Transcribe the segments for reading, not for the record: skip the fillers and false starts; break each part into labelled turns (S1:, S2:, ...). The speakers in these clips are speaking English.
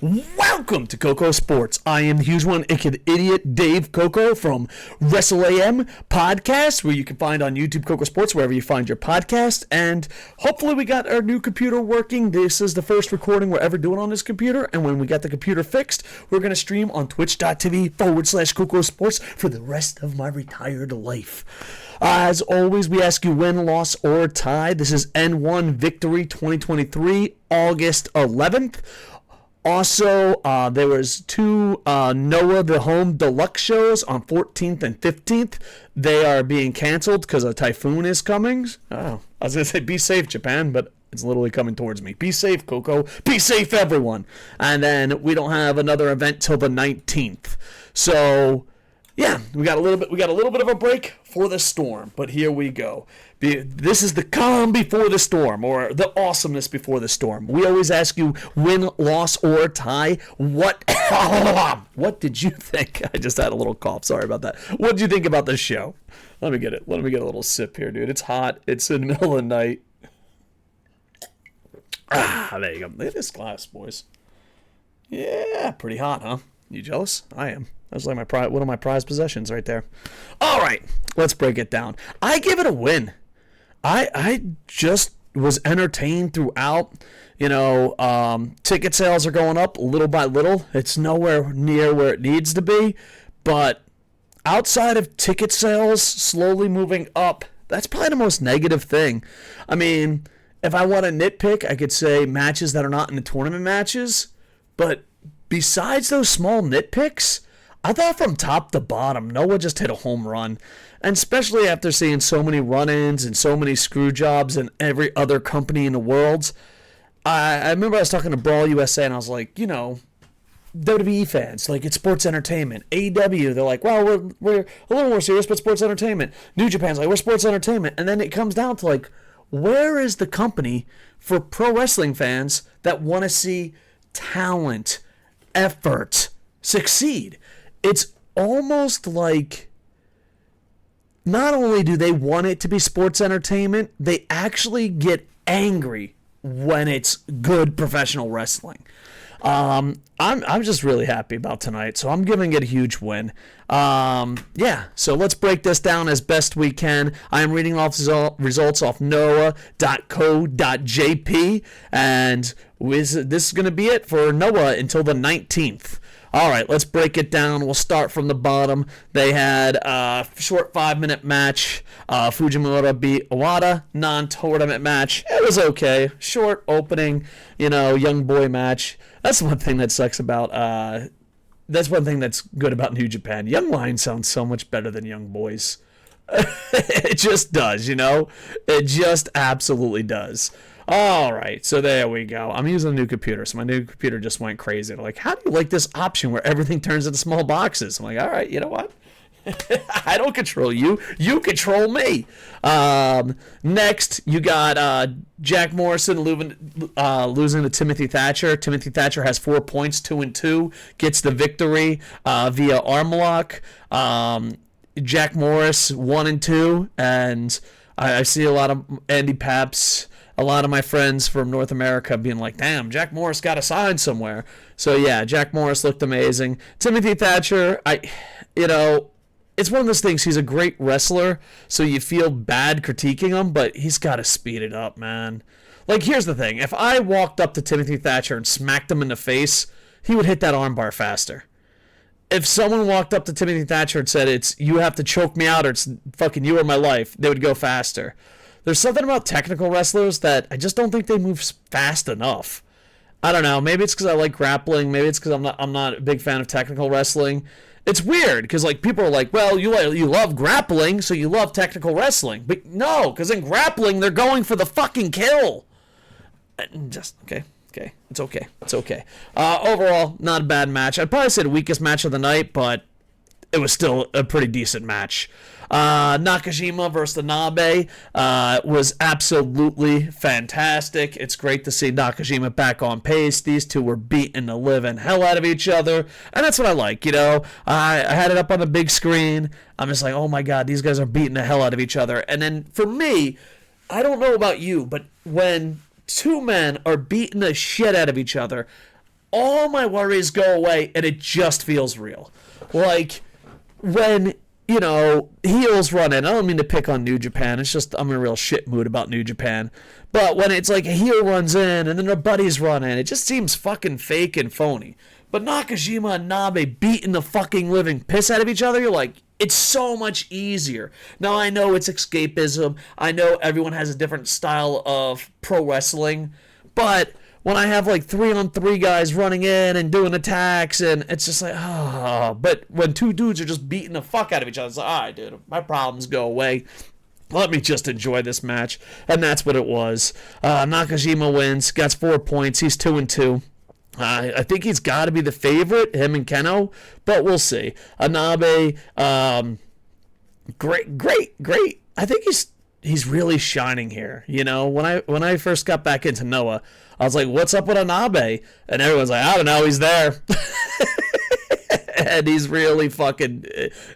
S1: Welcome to KocoSports. I am the huge one, idiot Dave Koco from Wrestle AM podcast, where you can find on YouTube KocoSports, wherever you find your podcast. And hopefully we got our new computer working. This is the first recording we're ever doing on this computer. And when we got the computer fixed, we're going to stream on twitch.tv/KocoSports for the rest of my retired life. As always, we ask you win, loss, or tie. This is N-1 Victory 2023, August 11th. Also, there was two Noah the Home Deluxe shows on 14th and 15th. They are being canceled because a typhoon is coming. Oh, I was going to say be safe, Japan, but it's literally coming towards me. Be safe, Coco. Be safe, everyone. And then we don't have another event till the 19th. So, yeah, we got a little bit of a break for the storm, but here we go. This is the calm before the storm, or the awesomeness before the storm. We always ask you win, loss, or tie. What did you think? I just had a little cough. Sorry about that. What did you think about this show? Let me get a little sip here, dude. It's hot. It's in the middle of the night. There you go. Look at this glass, boys. Yeah, pretty hot, huh? You jealous? I am. That's like one of my prized possessions right there. All right, let's break it down. I give it a win. I just was entertained throughout. You know, ticket sales are going up little by little. It's nowhere near where it needs to be. But outside of ticket sales slowly moving up, that's probably the most negative thing. I mean, if I want to nitpick, I could say matches that are not in the tournament matches. But besides those small nitpicks, I thought from top to bottom, Noah just hit a home run. And especially after seeing so many run-ins and so many screw jobs in every other company in the world. I remember I was talking to Brawl USA and I was like, you know, WWE fans, like, it's sports entertainment. AEW, they're like, well, we're a little more serious, but sports entertainment. New Japan's like, we're sports entertainment. And then it comes down to, like, where is the company for pro wrestling fans that want to see talent, effort, succeed? It's almost like not only do they want it to be sports entertainment, they actually get angry when it's good professional wrestling. I'm just really happy about tonight, so I'm giving it a huge win. Yeah, so let's break this down as best we can. I am reading off results off noah.co.jp, and this is going to be it for Noah until the 19th. All right, let's break it down. We'll start from the bottom. They had a short 5-minute match. Fujimura beat Iwata. Non-tournament match. It was okay. Short opening, young boy match. That's one thing that sucks about. That's one thing that's good about New Japan. Young Lions sounds so much better than Young Boys. It just does, It just absolutely does. All right, so there we go. I'm using a new computer, so my new computer just went crazy. They're like, how do you like this option where everything turns into small boxes? I'm like, all right, you know what? I don't control you. You control me. Next, you got Jack Morrison losing to Timothy Thatcher. Timothy Thatcher has 4 points, 2-2, gets the victory via arm lock. Jack Morris 1-2, and I see a lot of Andy Paps. A lot of my friends from North America being like, damn, Jack Morris got a sign somewhere. So, yeah, Jack Morris looked amazing. Timothy Thatcher, it's one of those things. He's a great wrestler, so you feel bad critiquing him, but he's got to speed it up, man. Like, here's the thing. If I walked up to Timothy Thatcher and smacked him in the face, he would hit that armbar faster. If someone walked up to Timothy Thatcher and said, you have to choke me out or it's fucking you or my life, they would go faster. There's something about technical wrestlers that I just don't think they move fast enough. I don't know. Maybe it's because I like grappling. Maybe it's because I'm not a big fan of technical wrestling. It's weird because like people are like, well, you love grappling, so you love technical wrestling. But no, because in grappling they're going for the fucking kill. Just okay. It's okay. Overall, not a bad match. I'd probably say the weakest match of the night, but it was still a pretty decent match. Nakajima versus Nabe was absolutely fantastic. It's great to see Nakajima back on pace. These two were beating the living hell out of each other, and that's what I like. I had it up on the big screen. I'm just like, oh my god, these guys are beating the hell out of each other. And then for me, I don't know about you, but when two men are beating the shit out of each other, all my worries go away, and it just feels real. Like, when, heels run in, I don't mean to pick on New Japan, it's just I'm in a real shit mood about New Japan, but when it's like a heel runs in, and then their buddies run in, it just seems fucking fake and phony. But Nakajima and Nabe beating the fucking living piss out of each other, you're like, it's so much easier. Now, I know it's escapism. I know everyone has a different style of pro wrestling. But when I have like 3-on-3 guys running in and doing attacks, and it's just like, But when two dudes are just beating the fuck out of each other, it's like, all right, dude, my problems go away. Let me just enjoy this match. And that's what it was. Nakajima wins, gets 4 points. He's 2-2. I think he's got to be the favorite, him and Keno, but we'll see. Anabe, great. I think he's really shining here. When I first got back into Noah, I was like, "What's up with Anabe?" And everyone's like, "I don't know, he's there." And he's really fucking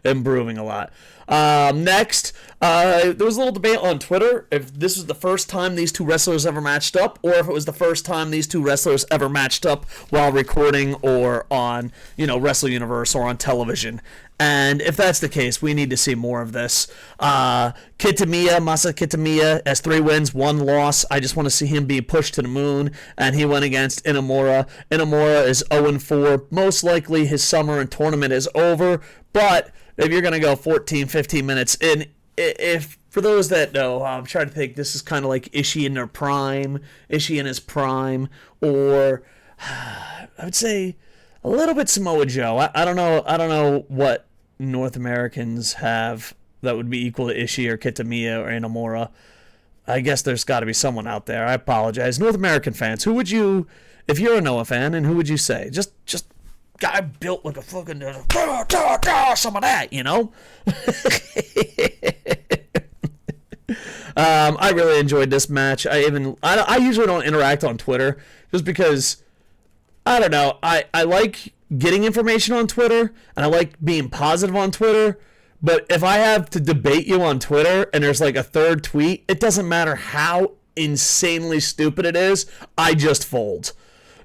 S1: improving a lot. Next, there was a little debate on Twitter if this was the first time these two wrestlers ever matched up, or if it was the first time these two wrestlers ever matched up while recording or on, Wrestle Universe or on television. And if that's the case, we need to see more of this. Masa Kitamiya has 3 wins, 1 loss. I just want to see him be pushed to the moon. And he went against Inamura. Inamura is 0-4. Most likely his summer and tournament is over. But if you're going to go 14, 15 minutes in, if for those that know, I'm trying to think, this is kind of like Ishii in their prime, Ishii in his prime, or I would say a little bit Samoa Joe. I don't know what North Americans have that would be equal to Ishii or Kitamiya or Inamura. I guess there's got to be someone out there. I apologize. North American fans, who would you, if you're a Noah fan, and who would you say? Just guy built like a fucking some of that, I really enjoyed this match. I usually don't interact on Twitter just because I don't know. I like getting information on Twitter, and I like being positive on Twitter. But if I have to debate you on Twitter and there's like a third tweet, it doesn't matter how insanely stupid it is, I just fold.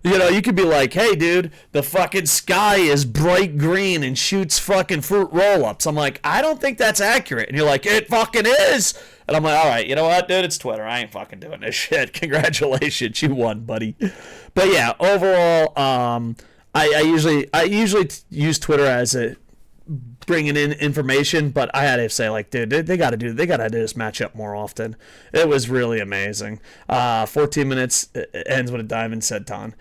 S1: You could be like, hey, dude, the fucking sky is bright green and shoots fucking fruit roll-ups. I'm like, I don't think that's accurate. And you're like, it fucking is. And I'm like, all right, you know what, dude? It's Twitter. I ain't fucking doing this shit. Congratulations. You won, buddy. But yeah, overall, I usually use Twitter as a bringing in information, but I had to say, like, dude, they gotta do this matchup more often. It was really amazing. 14 minutes ends with a diamond senton.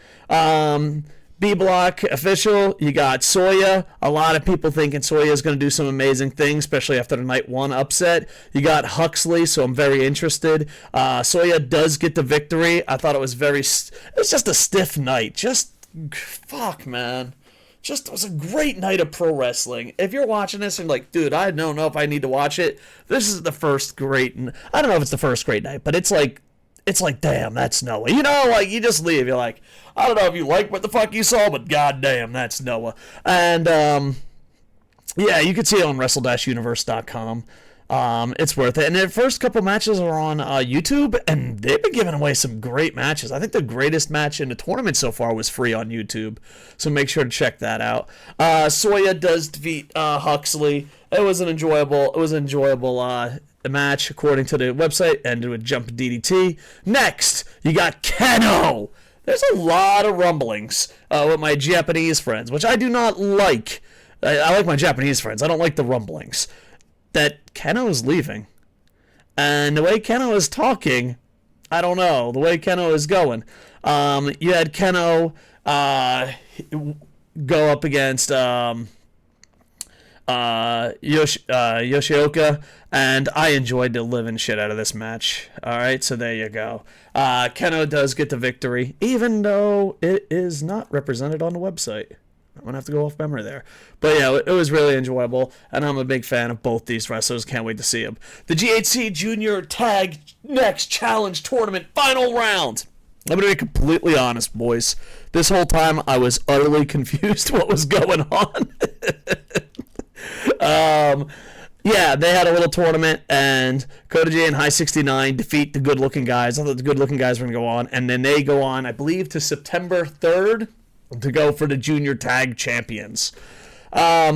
S1: B block official, you got Soya. A lot of people thinking Soya is going to do some amazing things, especially after the night 1 upset. You got Huxley, so I'm very interested. Soya does get the victory. I thought it was it's just a stiff night. Fuck, man. It was a great night of pro wrestling. If you're watching this and like, dude, I don't know if I need to watch it. This is the first great. I don't know if it's the first great night, but it's like, damn, that's Noah. Like you just leave. You're like, I don't know if you like what the fuck you saw, but goddamn, that's Noah. And yeah, you can see it on wrestle-universe.com. It's worth it. And the first couple matches are on YouTube, and they've been giving away some great matches. I think the greatest match in the tournament so far was free on YouTube, so make sure to check that out. Soya does defeat Huxley. It was an enjoyable match, according to the website, ended with jump DDT. Next, you got Keno. There's a lot of rumblings with my Japanese friends, which I do not like. I like my Japanese friends. I don't like the rumblings that Keno is leaving. And the way Keno is talking, I don't know. The way Keno is going. You had Keno go up against Yoshioka, and I enjoyed the living shit out of this match. Alright, so there you go. Keno does get the victory, even though it is not represented on the website. I'm going to have to go off memory there. But yeah, it was really enjoyable, and I'm a big fan of both these wrestlers. Can't wait to see them. The GHC Junior Tag Next Challenge Tournament Final Round. I'm going to be completely honest, boys. This whole time, I was utterly confused what was going on. Yeah, they had a little tournament, and Kota J and High 69 defeat the good-looking guys. I thought the good-looking guys were going to go on, and then they go on, I believe, to September 3rd. to go for the junior tag champions. I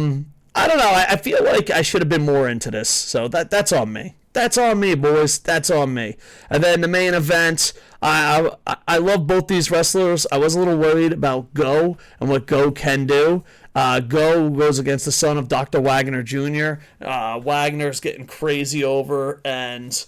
S1: don't know. I feel like I should have been more into this. So that's on me. That's on me, boys. That's on me. And then the main event, I love both these wrestlers. I was a little worried about Go and what Go can do. Go goes against the son of Dr. Wagner Jr. Wagner's getting crazy over, and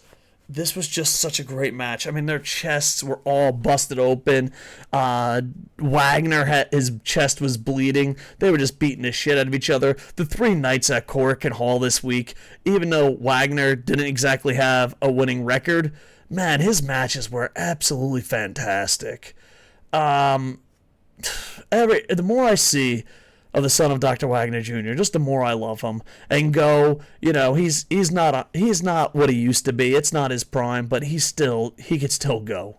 S1: this was just such a great match. I mean, their chests were all busted open. Wagner, his chest was bleeding. They were just beating the shit out of each other. The three nights at Korakuen Hall this week, even though Wagner didn't exactly have a winning record, man, his matches were absolutely fantastic. The more I see of the son of Dr. Wagner Jr., just the more I love him. And Go, he's not what he used to be. It's not his prime, but he could still go.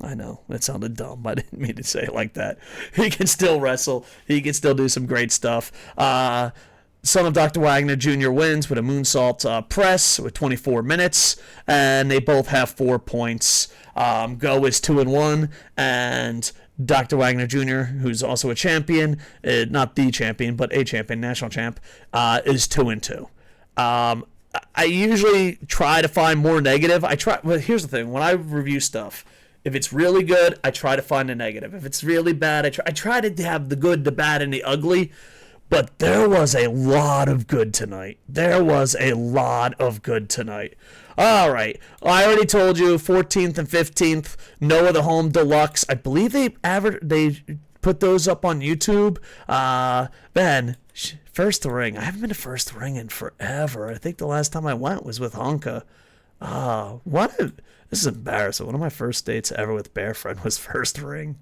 S1: I know, that sounded dumb. I didn't mean to say it like that. He can still wrestle. He can still do some great stuff. Son of Dr. Wagner Jr. wins with a moonsault press with 24 minutes, and they both have 4 points. Go is 2-1, and Dr. Wagner Jr., who's also a champion, not the champion, but a champion, national champ, is 2-2. I usually try to find more negative. But here's the thing: when I review stuff, if it's really good, I try to find a negative. If it's really bad, I try to have the good, the bad, and the ugly. But there was a lot of good tonight. All right. I already told you, 14th and 15th, Noah the Home Deluxe. I believe they put those up on YouTube. Man, First Ring. I haven't been to First Ring in forever. I think the last time I went was with Honka. This is embarrassing. One of my first dates ever with Bearfriend was First Ring.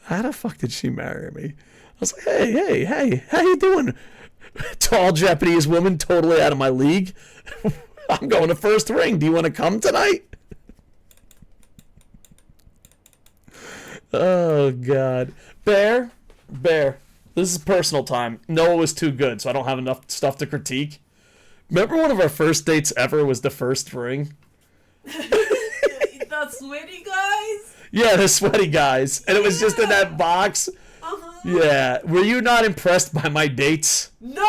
S1: How the fuck did she marry me? I was like, hey, how you doing? Tall Japanese woman, totally out of my league. I'm going to First Ring. Do you want to come tonight? Oh, God. Bear, this is personal time. Noah was too good, so I don't have enough stuff to critique. Remember one of our first dates ever was the First Ring?
S2: The sweaty guys?
S1: Yeah, the sweaty guys. And it was just in that box. Yeah. Were you not impressed by my dates?
S2: No!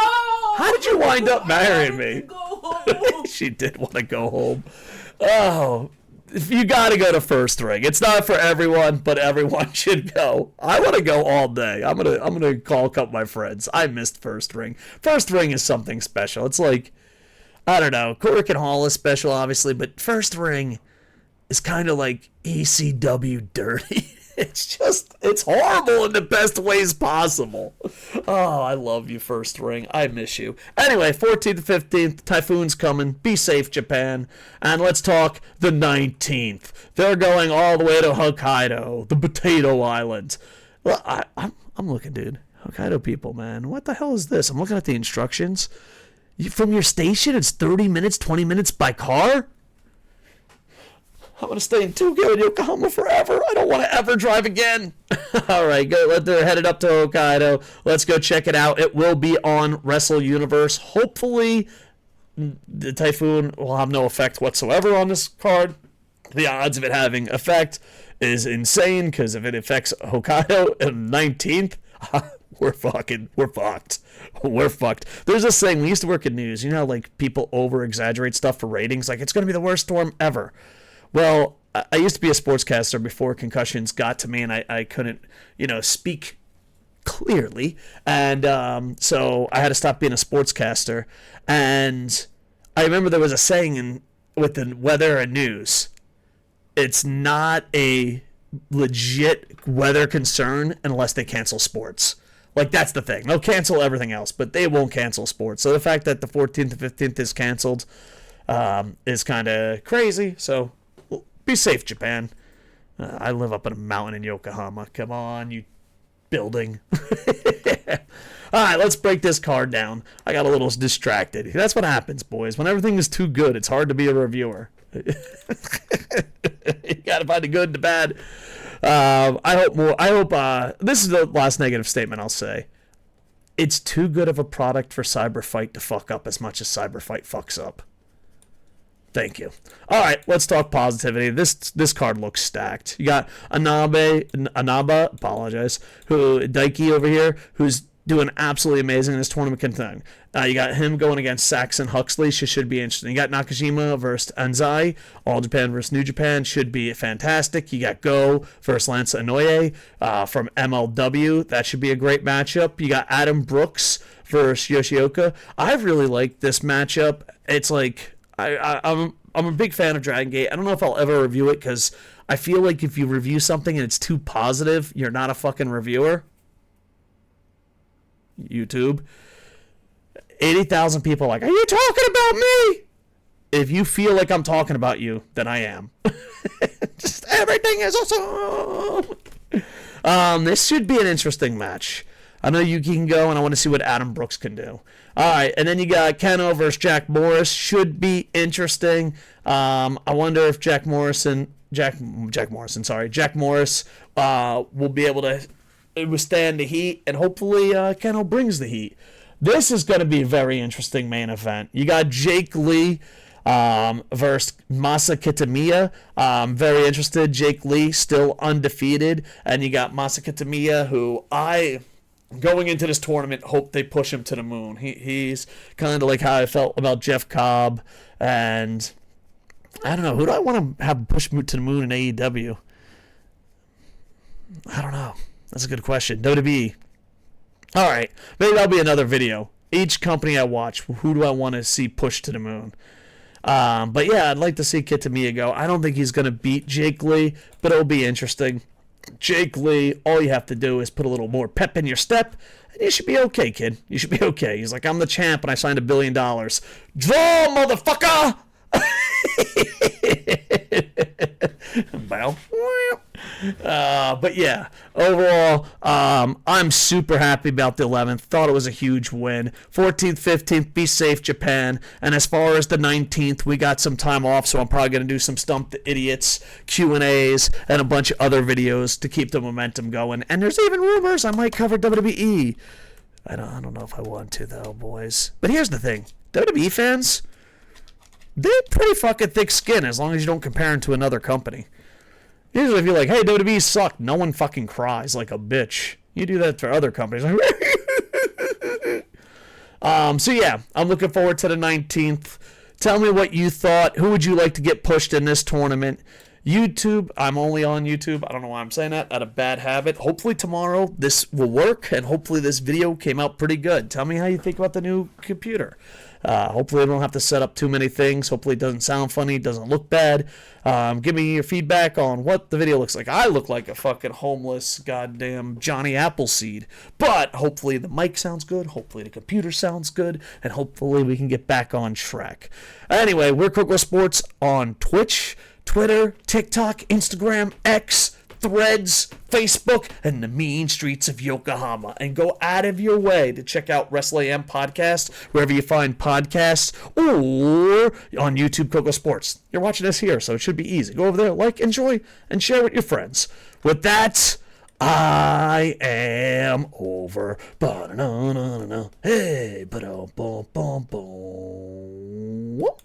S1: How did you wind up marrying me?
S2: Go home.
S1: She did want to go home. Oh, you got to go to First Ring. It's not for everyone, but everyone should go. I want to go all day. I'm gonna call a couple of my friends. I missed First Ring. First Ring is something special. It's like, I don't know, Korakuen Hall is special, obviously, but First Ring is kind of like ECW dirty. It's horrible in the best ways possible. Oh, I love you, First Ring. I miss you. Anyway, 14th, 15th, Typhoon's coming. Be safe, Japan. And let's talk the 19th. They're going all the way to Hokkaido, the Potato Island. Well, I'm looking, dude. Hokkaido people, man. What the hell is this? I'm looking at the instructions. From your station, it's 30 minutes, 20 minutes by car? I'm going to stay in Tokyo and Yokohama forever. I don't want to ever drive again. All right, go. They're headed up to Hokkaido. Let's go check it out. It will be on Wrestle Universe. Hopefully, the Typhoon will have no effect whatsoever on this card. The odds of it having effect is insane, because if it affects Hokkaido on the 19th, we're fucked. We're fucked. There's this thing, we used to work in news. You know, like, people over-exaggerate stuff for ratings. Like, it's going to be the worst storm ever. Well, I used to be a sportscaster before concussions got to me, and I couldn't, speak clearly. And so I had to stop being a sportscaster. And I remember there was a saying with the weather and news, it's not a legit weather concern unless they cancel sports. Like, that's the thing. They'll cancel everything else, but they won't cancel sports. So the fact that the 14th and 15th is canceled is kind of crazy. So be safe, Japan. I live up in a mountain in Yokohama. Come on, you building. All right, let's break this card down. I got a little distracted. That's what happens, boys. When everything is too good, it's hard to be a reviewer. You got to find the good and the bad. I hope this is the last negative statement I'll say. It's too good of a product for Cyberfight to fuck up as much as Cyberfight fucks up. Thank you. All right, let's talk positivity. This card looks stacked. You got Anaba, apologize, Daiki over here, who's doing absolutely amazing in this tournament contending. You got him going against Saxon Huxley, should be interesting. You got Nakajima versus Anzai, All Japan versus New Japan, should be fantastic. You got Go versus Lance Inoue from MLW, that should be a great matchup. You got Adam Brooks versus Yoshioka. I really like this matchup. It's like I'm a big fan of Dragon Gate. I don't know if I'll ever review it because I feel like if you review something and it's too positive, you're not a fucking reviewer. YouTube. 80,000 people are like, are you talking about me? If you feel like I'm talking about you, then I am. Just everything is awesome. This should be an interesting match. I know Yuki can go, and I want to see what Adam Brooks can do. All right, and then you got Keno versus Jack Morris. Should be interesting. I wonder if Jack Morris will be able to withstand the heat, and hopefully Keno brings the heat. This is going to be a very interesting main event. You got Jake Lee versus Masa Kitamiya. Very interested. Jake Lee still undefeated, and you got Masa Kitamiya, who going into this tournament, hope they push him to the moon. He's kind of like how I felt about Jeff Cobb, and I don't know, who do I want to have push to the moon in AEW? I don't know. That's a good question. WWE. All right, maybe that'll be another video. Each company I watch, who do I want to see pushed to the moon? But yeah, I'd like to see Kitamiya go. I don't think he's going to beat Jake Lee, but it'll be interesting. Jake Lee, all you have to do is put a little more pep in your step, and you should be okay, kid. You should be okay. He's like, I'm the champ, and I signed $1 billion. Draw, motherfucker! Bow. But yeah, overall, I'm super happy about the 11th. Thought it was a huge win. 14th, 15th, be safe, Japan. And as far as the 19th, we got some time off, so I'm probably going to do some Stump the Idiots, Q&As, and a bunch of other videos to keep the momentum going. And there's even rumors I might cover WWE. I don't know if I want to, though, boys. But here's the thing. WWE fans, they're pretty fucking thick skin as long as you don't compare them to another company. Usually if you're like, hey, WWE sucked, no one fucking cries like a bitch. You do that for other companies. So yeah, I'm looking forward to the 19th. Tell me what you thought. Who would you like to get pushed in this tournament? YouTube, I'm only on YouTube. I don't know why I'm saying that. Out of bad habit. Hopefully tomorrow this will work, and hopefully this video came out pretty good. Tell me how you think about the new computer. Hopefully I don't have to set up too many things. Hopefully it doesn't sound funny, doesn't look bad. Give me your feedback on what the video looks like. I look like a fucking homeless goddamn Johnny Appleseed. But hopefully the mic sounds good. Hopefully the computer sounds good. And hopefully we can get back on track. Anyway, we're KocoSports on Twitch, Twitter, TikTok, Instagram, X, Threads, Facebook, and the mean streets of Yokohama. And go out of your way to check out WrestleAM Podcast, wherever you find podcasts, or on YouTube, KocoSports. You're watching this here, so it should be easy. Go over there, like, enjoy, and share with your friends. With that, I am over. Hey, ba-dum-bum-bum-bum.